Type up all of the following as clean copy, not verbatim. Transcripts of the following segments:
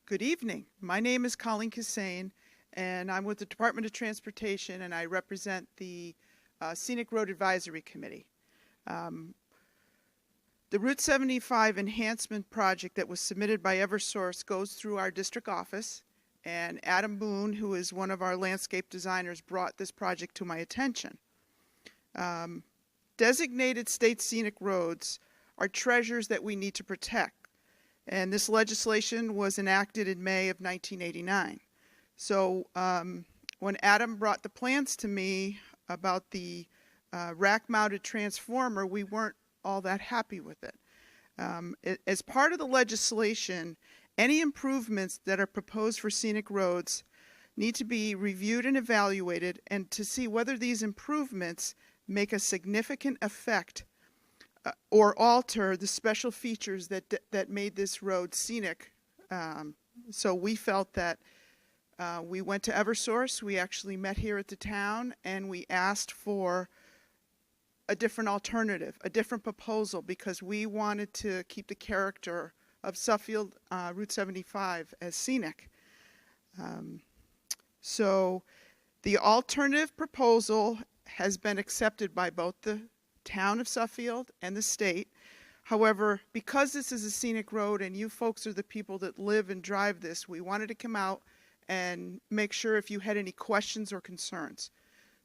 Good evening. My name is Colleen Cassane, and I'm with the Department of Transportation, and I represent the Scenic Road Advisory Committee. The Route 75 enhancement project that was submitted by Eversource goes through our district office, and Adam Boone, who is one of our landscape designers, brought this project to my attention. Designated state scenic roads are treasures that we need to protect. And this legislation was enacted in May of 1989. So when Adam brought the plans to me about the rack-mounted transformer, we weren't all that happy with it. As part of the legislation, any improvements that are proposed for scenic roads need to be reviewed and evaluated, and to see whether these improvements make a significant effect or alter the special features that made this road scenic. So we felt that we went to Eversource. We actually met here at the town, and we asked for a different alternative, a different proposal, because we wanted to keep the character of Suffield Route 75 as scenic. So the alternative proposal has been accepted by both the town of Suffield and the state. However, because this is a scenic road and you folks are the people that live and drive this, we wanted to come out and make sure if you had any questions or concerns.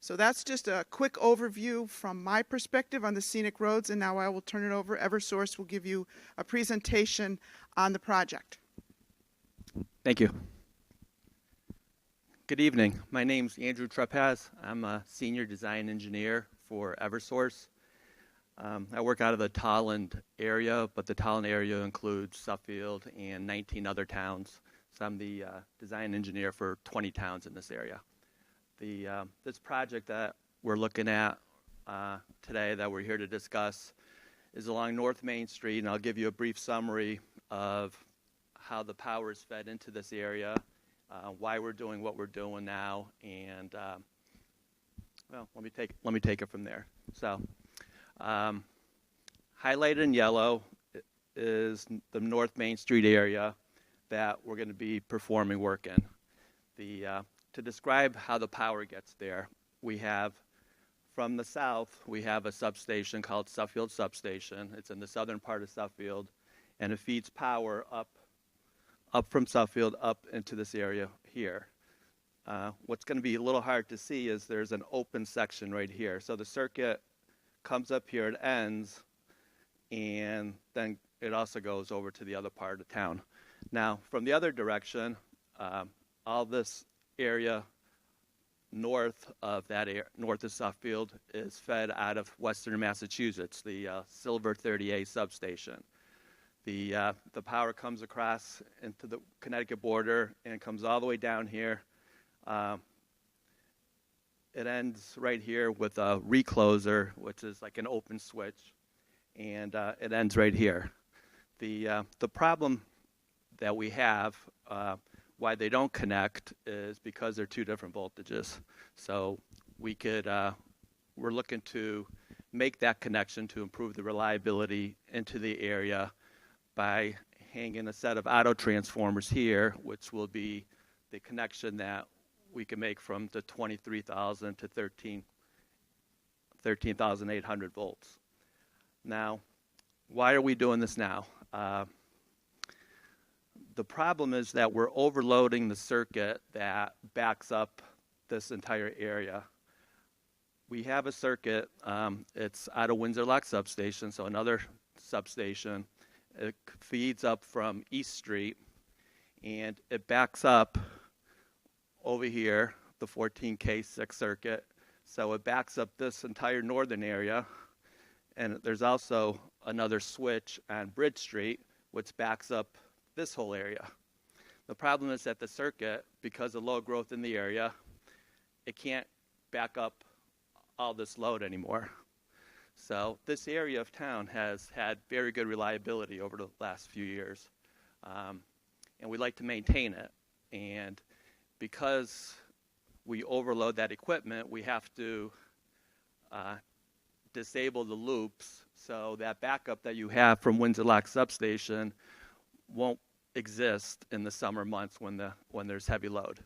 So that's just a quick overview from my perspective on the scenic roads, and now I will turn it over. Eversource will give you a presentation on the project. Thank you. Good evening. My name's Andrew Trepaz. I'm a senior design engineer for Eversource. I work out of the Tolland area, but the Tolland area includes Suffield and 19 other towns. So I'm the design engineer for 20 towns in this area. This project that we're looking at today, that we're here to discuss, is along North Main Street, and I'll give you a brief summary of how the power is fed into this area, why we're doing what we're doing now, and well, let me take it from there. So. Highlighted in yellow is the North Main Street area that we're going to be performing work in. To describe how the power gets there, we have, from the south, we have a substation called Suffield Substation. It's in the southern part of Suffield, and it feeds power up from Suffield up into this area here. What's going to be a little hard to see is there's an open section right here. So the circuit comes up here, it ends, and then it also goes over to the other part of town. Now, from the other direction, all this area north of Suffield is fed out of western Massachusetts, the Silver 30A substation. The power comes across into the Connecticut border and comes all the way down here. It ends right here with a recloser, which is like an open switch, and it ends right here. The problem that we have, why they don't connect, is because they're two different voltages. So we're looking to make that connection to improve the reliability into the area by hanging a set of auto transformers here, which will be the connection that we can make from the 23,000 to 13,800 volts. Now, why are we doing this now? The problem is that we're overloading the circuit that backs up this entire area. We have a circuit, it's out of Windsor Lock substation, so another substation. It feeds up from East Street, and it backs up over here, the 14K6 circuit. So it backs up this entire northern area. And there's also another switch on Bridge Street, which backs up this whole area. The problem is that the circuit, because of low growth in the area, it can't back up all this load anymore. So this area of town has had very good reliability over the last few years. And we like to maintain it. And because we overload that equipment, we have to disable the loops, so that backup that you have from Windsor Lock substation won't exist in the summer months when there's heavy load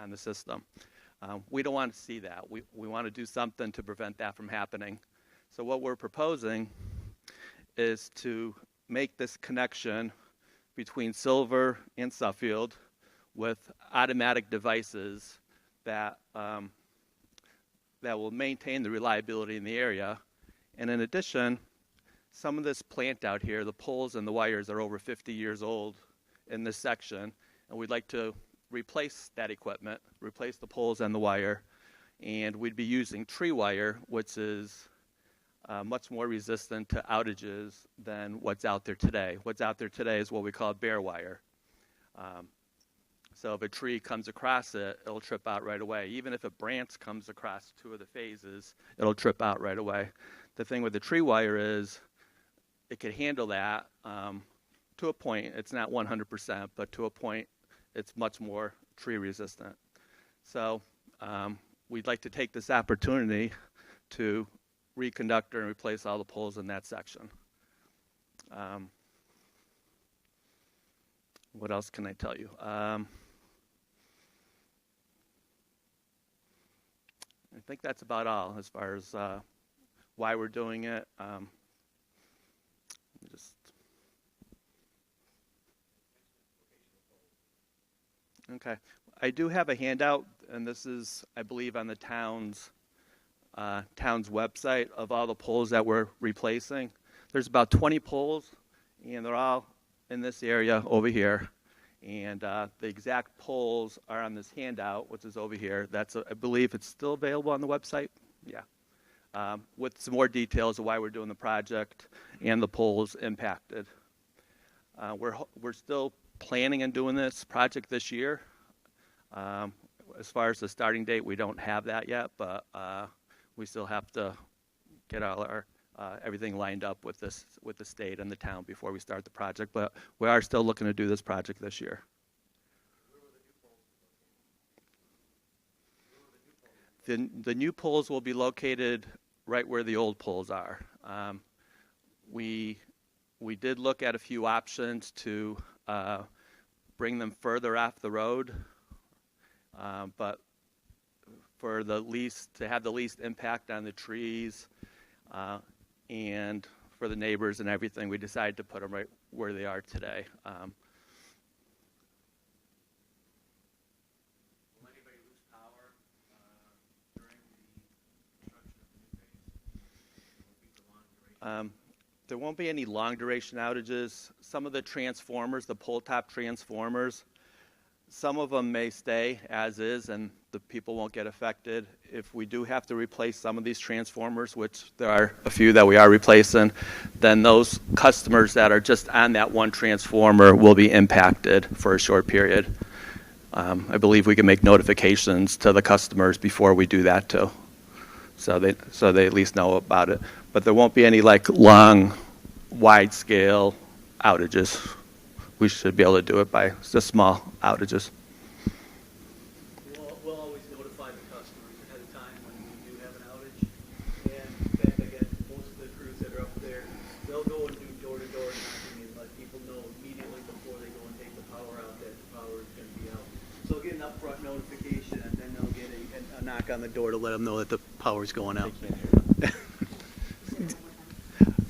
on the system. We don't want to see that. We want to do something to prevent that from happening. So what we're proposing is to make this connection between Silver and Suffield with automatic devices that that will maintain the reliability in the area. And in addition, some of this plant out here, the poles and the wires are over 50 years old in this section, and we'd like to replace that equipment, replace the poles and the wire, and we'd be using tree wire, which is much more resistant to outages than what's out there today. What's out there today is what we call bare wire. So if a tree comes across it, it'll trip out right away. Even if a branch comes across two of the phases, it'll trip out right away. The thing with the tree wire is it can handle that to a point. It's not 100%, but to a point, it's much more tree resistant. So we'd like to take this opportunity to reconductor and replace all the poles in that section. What else can I tell you? I think that's about all as far as why we're doing it. Okay. I do have a handout, and this is, I believe, on the town's website of all the poles that we're replacing. There's about 20 poles, and they're all in this area over here. And the exact poles are on this handout, which is over here. That's, I believe, it's still available on the website. Yeah, with some more details of why we're doing the project and the poles impacted. We're still planning on doing this project this year. As far as the starting date, we don't have that yet, but we still have to get all our everything lined up with the state and the town before we start the project. But we are still looking to do this project this year. The new poles will be located right where the old poles are. We did look at a few options to bring them further off the road, but for to have the least impact on the trees and for the neighbors and everything, we decided to put them right where they are today. Will anybody lose power during the construction of the new phase? There won't be any long duration outages. Some of the transformers, the pole top transformers, some of them may stay as is and the people won't get affected. If we do have to replace some of these transformers, which there are a few that we are replacing, then those customers that are just on that one transformer will be impacted for a short period. I believe we can make notifications to the customers before we do that too, so they at least know about it. But there won't be any like long, wide-scale outages. We should be able to do it by just small outages. We'll always notify the customers ahead of time when we do have an outage. And in fact, I get most of the crews that are up there, they'll go and do door-to-door knocking and let people know immediately before they go and take the power out that the power is going to be out. So they'll get an upfront notification, and then they'll get a knock on the door to let them know that the power is going out.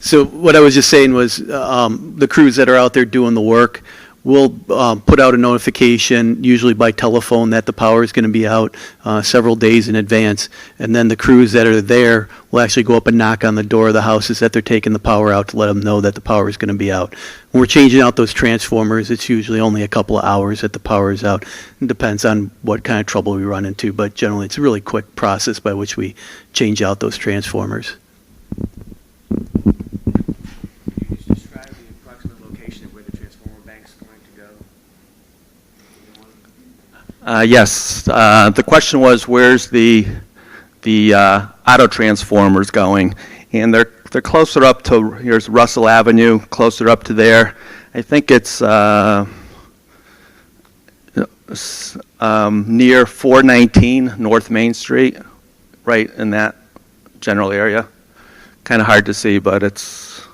So what I was just saying was the crews that are out there doing the work will put out a notification, usually by telephone, that the power is going to be out several days in advance. And then the crews that are there will actually go up and knock on the door of the houses that they're taking the power out to let them know that the power is going to be out. When we're changing out those transformers, it's usually only a couple of hours that the power is out. It depends on what kind of trouble we run into, but generally it's a really quick process by which we change out those transformers. Yes. The question was, where's the auto transformers going? And they're closer up to, here's Russell Avenue, closer up to there. I think it's near 419 North Main Street, right in that general area. Kind of hard to see, but it's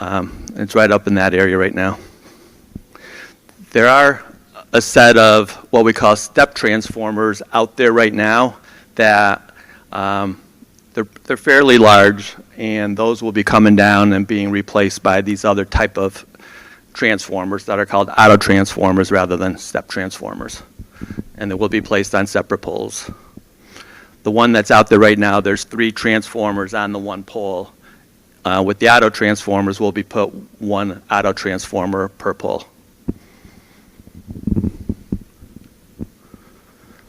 right up in that area right now. There are a set of what we call step transformers out there right now that they're fairly large, and those will be coming down and being replaced by these other type of transformers that are called auto transformers rather than step transformers, and they will be placed on separate poles. The one that's out there right now, there's 3 transformers on the one pole. With the auto transformers, we'll be put 1 auto transformer per pole.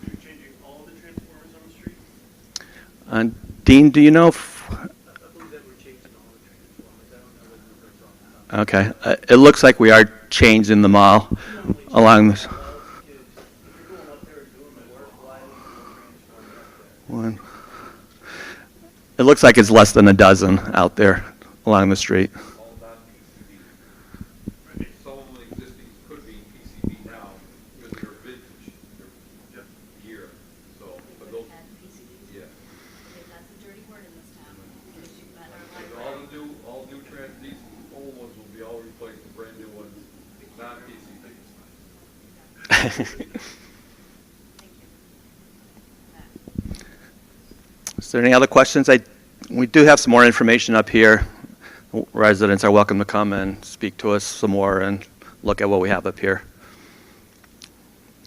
You're changing all the transformers on the street? Dean, do you know if, I believe that we're changing all the transformers. I don't know whether that's all. okay, it looks like we are changing them all along this. If you're going up there and doing the work, why are you transformers up there? One. It looks like it's less than a dozen out there along the street. All non-PCB. Some of them existing could be PCB now because they're vintage, they're year. So, but those, yeah. That's the dirty word in this town. Because you've got our And library. all new these old ones will be all replaced with brand new ones, non-PCB. Is there any other questions? We do have some more information up here. Residents are welcome to come and speak to us some more and look at what we have up here.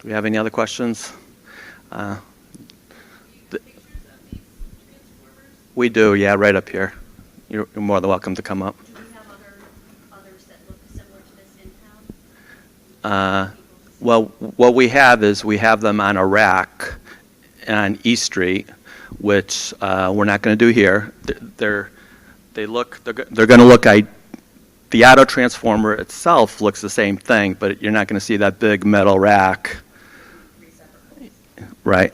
Do we have any other questions? We do, yeah, right up here. You're more than welcome to come up. Do we have others that look similar to this in town? Well, what we have is we have them on a rack on East Street, which we're not going to do here. They're going to look. The auto transformer itself looks the same thing, but you're not going to see that big metal rack. 3 separate poles. Right.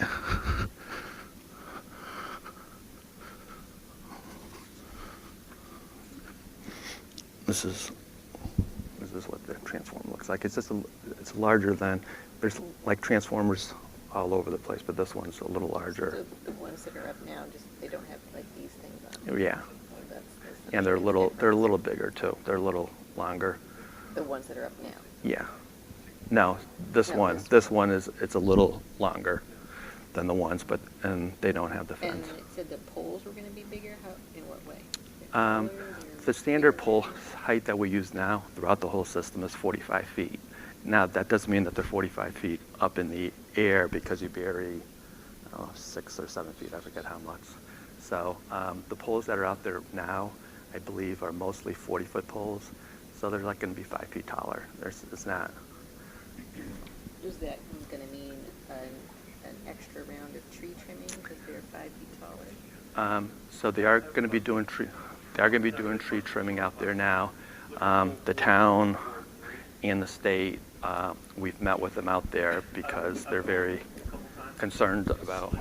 This is what the transformer looks like. It's just it's larger than, there's like transformers all over the place, but this one's a little larger. So the ones that are up now, just, they don't have like these things on them? Yeah, Oh, that's and they're a little bigger too. They're a little longer. The ones that are up now? Yeah. No, this No, one. this This one it's a little longer than the ones, and they don't have the And fence. it said the poles were gonna be bigger, how, in what way? Um, Colors or The standard bigger? pole height that we use now throughout the whole system is 45 feet. Now, that doesn't mean that they're 45 feet up in the air because you bury 6 or 7 feet, I forget how much. So the poles that are out there now, I believe, are mostly 40-foot poles. So they're like going to be 5 feet taller. It's not. Is that gonna mean an extra round of tree trimming because they're 5 feet taller? So they are going to be doing tree. They are going to be doing tree trimming out there now. The town and the state, we've met with them out there because they're very concerned about